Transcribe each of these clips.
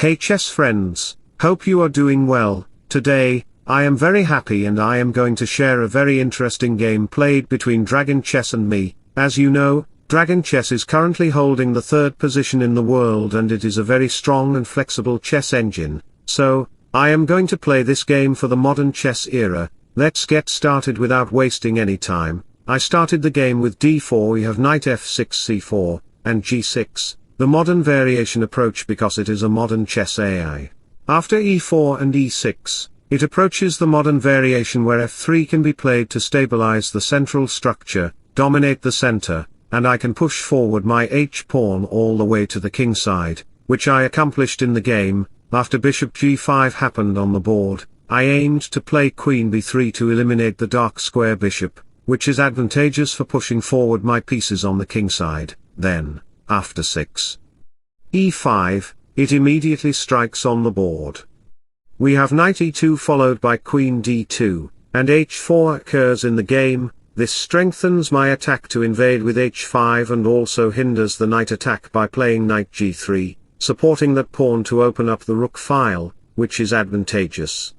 Hey chess friends, hope you are doing well. Today, I am very happy and I am going to share a very interesting game played between Dragon Chess and me. As you know, Dragon Chess is currently holding the third position in the world and it is a very strong and flexible chess engine. So, I am going to play this game for the modern chess era. Let's get started without wasting any time. I started the game with d4. We have knight f6 c4, and g6, the modern variation approach because it is a modern chess AI. After e4 and e6, it approaches the modern variation where f3 can be played to stabilize the central structure, dominate the center, and I can push forward my h-pawn all the way to the king side, which I accomplished in the game. After bishop g5 happened on the board, I aimed to play queen b3 to eliminate the dark square bishop, which is advantageous for pushing forward my pieces on the king side. Then, after 6 e5, it immediately strikes on the board. We have knight e2 followed by queen d2, and h4 occurs in the game. This strengthens my attack to invade with h5 and also hinders the knight attack by playing knight g3, supporting that pawn to open up the rook file, which is advantageous.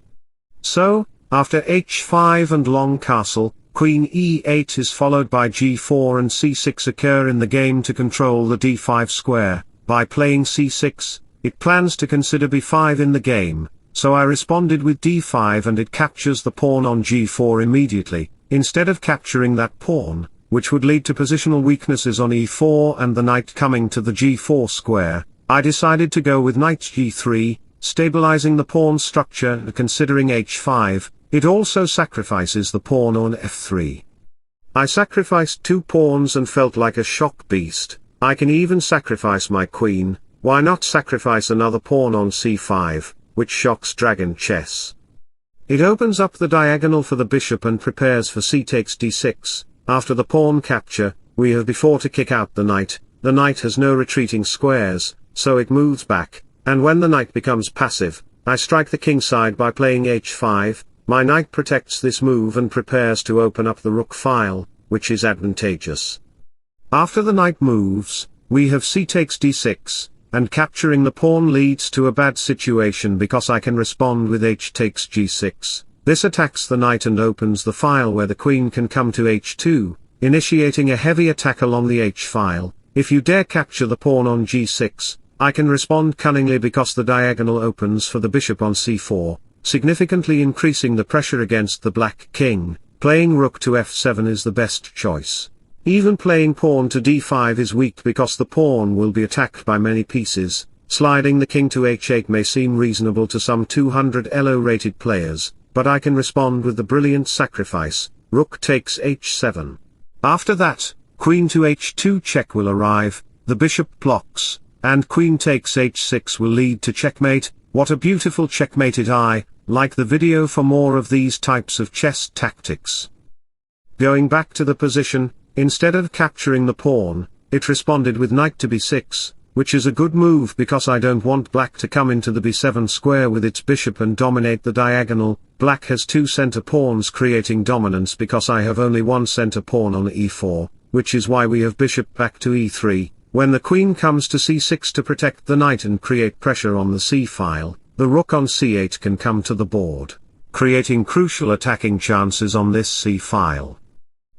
So, after h5 and long castle, queen e8 is followed by g4 and c6 occur in the game to control the d5 square. By playing c6, it plans to consider b5 in the game, so I responded with d5 and it captures the pawn on g4 immediately, instead of capturing that pawn, which would lead to positional weaknesses on e4 and the knight coming to the g4 square. I decided to go with knight g3, stabilizing the pawn structure and considering h5, it also sacrifices the pawn on f3. I sacrificed 2 pawns and felt like a shock beast. I can even sacrifice my queen. Why not sacrifice another pawn on c5, which shocks Dragon Chess? It opens up the diagonal for the bishop and prepares for c takes d6. After the pawn capture, we have b4 to kick out the knight. The knight has no retreating squares, so it moves back, and when the knight becomes passive, I strike the king side by playing h5. My knight protects this move and prepares to open up the rook file, which is advantageous. After the knight moves, we have c takes d6, and capturing the pawn leads to a bad situation because I can respond with h takes g6. This attacks the knight and opens the file where the queen can come to h2, initiating a heavy attack along the h file. If you dare capture the pawn on g6, I can respond cunningly because the diagonal opens for the bishop on c4, significantly increasing the pressure against the black king. Playing rook to f7 is the best choice. Even playing pawn to d5 is weak because the pawn will be attacked by many pieces. Sliding the king to h8 may seem reasonable to some 200 elo rated players, but I can respond with the brilliant sacrifice, rook takes h7. After that, queen to h2 check will arrive, the bishop blocks, and queen takes h6 will lead to checkmate. What a beautiful checkmated! I like the video for more of these types of chess tactics. Going back to the position, instead of capturing the pawn, it responded with knight to b6, which is a good move because I don't want black to come into the b7 square with its bishop and dominate the diagonal. Black has 2 center pawns creating dominance because I have only 1 center pawn on e4, which is why we have bishop back to e3. When the queen comes to c6 to protect the knight and create pressure on the c file, the rook on c8 can come to the board, creating crucial attacking chances on this c file.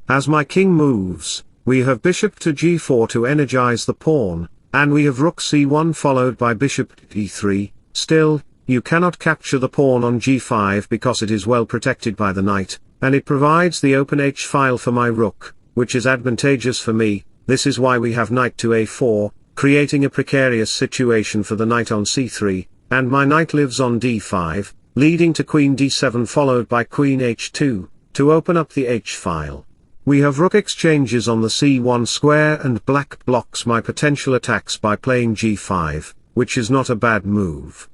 As my king moves, we have bishop to g4 to energize the pawn, and we have rook c1 followed by bishop e3. Still, you cannot capture the pawn on g5 because it is well protected by the knight, and it provides the open h file for my rook, which is advantageous for me. This is why we have knight to a4, creating a precarious situation for the knight on c3, and my knight lives on d5, leading to queen d7 followed by queen h2, to open up the h file. We have rook exchanges on the c1 square and black blocks my potential attacks by playing g5, which is not a bad move.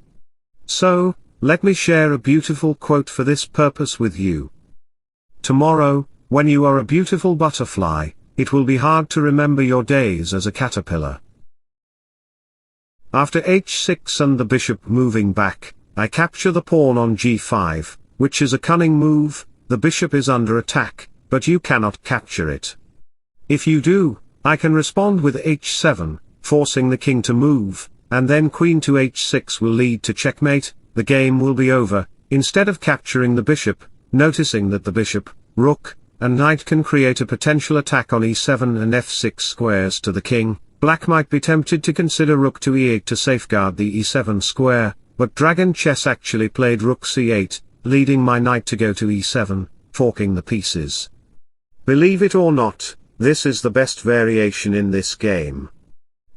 So, let me share a beautiful quote for this purpose with you. Tomorrow, when you are a beautiful butterfly, it will be hard to remember your days as a caterpillar. After h6 and the bishop moving back, I capture the pawn on g5, which is a cunning move. The bishop is under attack, but you cannot capture it. If you do, I can respond with h7, forcing the king to move, and then queen to h6 will lead to checkmate, the game will be over. Instead of capturing the bishop, noticing that the bishop, rook, and knight can create a potential attack on e7 and f6 squares to the king, black might be tempted to consider rook to e8 to safeguard the e7 square, but Dragon Chess actually played rook c8, leading my knight to go to e7, forking the pieces. Believe it or not, this is the best variation in this game.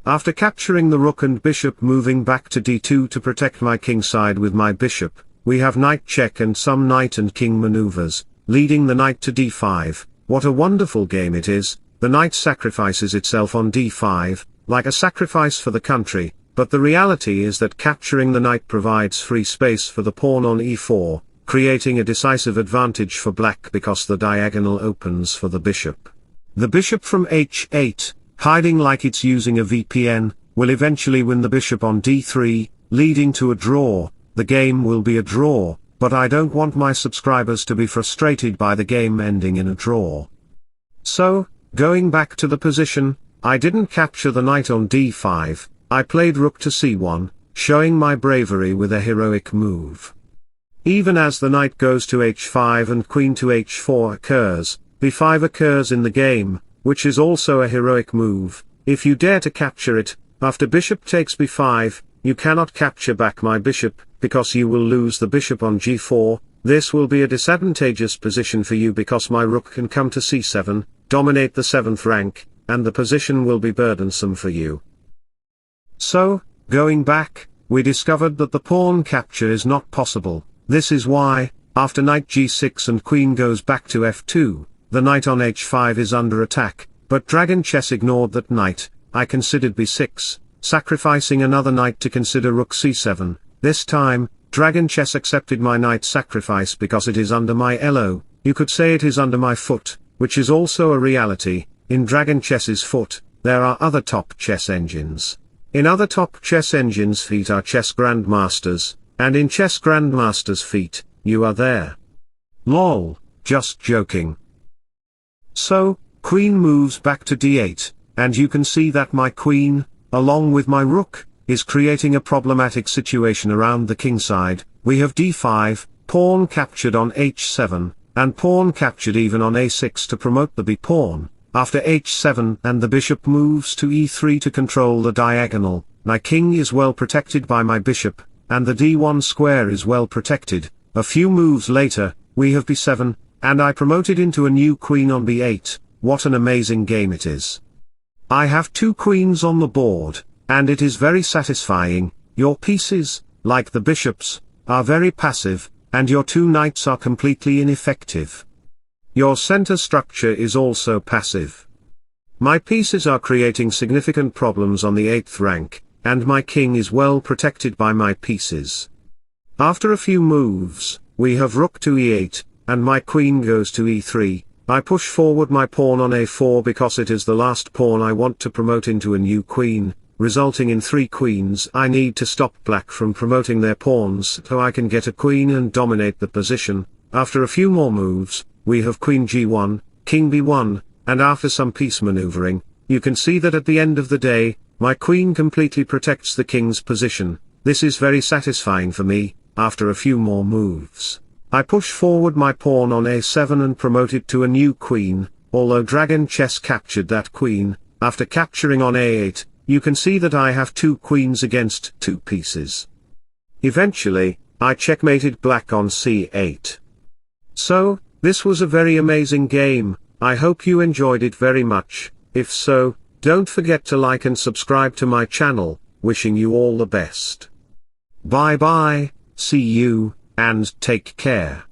After capturing the rook and bishop moving back to d2 to protect my kingside with my bishop, we have knight check and some knight and king maneuvers, leading the knight to d5. What a wonderful game it is. The knight sacrifices itself on d5, like a sacrifice for the country, but the reality is that capturing the knight provides free space for the pawn on e4, creating a decisive advantage for black because the diagonal opens for the bishop. The bishop from h8, hiding like it's using a VPN, will eventually win the bishop on d3, leading to a draw. The game will be a draw, but I don't want my subscribers to be frustrated by the game ending in a draw. So, going back to the position, I didn't capture the knight on d5, I played rook to c1, showing my bravery with a heroic move. Even as the knight goes to h5 and queen to h4 occurs, b5 occurs in the game, which is also a heroic move. If you dare to capture it, after bishop takes b5, you cannot capture back my bishop, because you will lose the bishop on g4. This will be a disadvantageous position for you because my rook can come to c7, dominate the 7th rank, and the position will be burdensome for you. So, going back, we discovered that the pawn capture is not possible. This is why, after knight g6 and queen goes back to f2, the knight on h5 is under attack, but Dragon Chess ignored that knight. I considered b6, sacrificing another knight to consider rook c7. This time, Dragon Chess accepted my knight sacrifice because it is under my elo. You could say it is under my foot, which is also a reality. In Dragon Chess's foot, there are other top chess engines. In other top chess engines' feet are chess grandmasters, and in chess grandmasters' feet, you are there. Lol, just joking. So, queen moves back to d8, and you can see that my queen, along with my rook, is creating a problematic situation around the kingside. We have d5, pawn captured on h7, and pawn captured even on a6 to promote the b-pawn. After h7 and the bishop moves to e3 to control the diagonal, my king is well protected by my bishop, and the d1 square is well protected. A few moves later, we have b7, and I promoted into a new queen on b8. What an amazing game it is. I have two queens on the board, and it is very satisfying. Your pieces, like the bishops, are very passive, and your two knights are completely ineffective. Your center structure is also passive. My pieces are creating significant problems on the 8th rank, and my king is well protected by my pieces. After a few moves, we have rook to e8, and my queen goes to e3. I push forward my pawn on a4 because it is the last pawn I want to promote into a new queen, resulting in 3 queens. I need to stop black from promoting their pawns so I can get a queen and dominate the position. After a few more moves, we have queen g1, king b1, and after some piece maneuvering, you can see that at the end of the day, my queen completely protects the king's position. This is very satisfying for me. After a few more moves, I push forward my pawn on a7 and promote it to a new queen. Although Dragon Chess captured that queen, after capturing on a8, you can see that I have 2 queens against 2 pieces. Eventually, I checkmated black on c8. So, this was a very amazing game. I hope you enjoyed it very much. If so, don't forget to like and subscribe to my channel. Wishing you all the best. Bye bye, see you, and take care.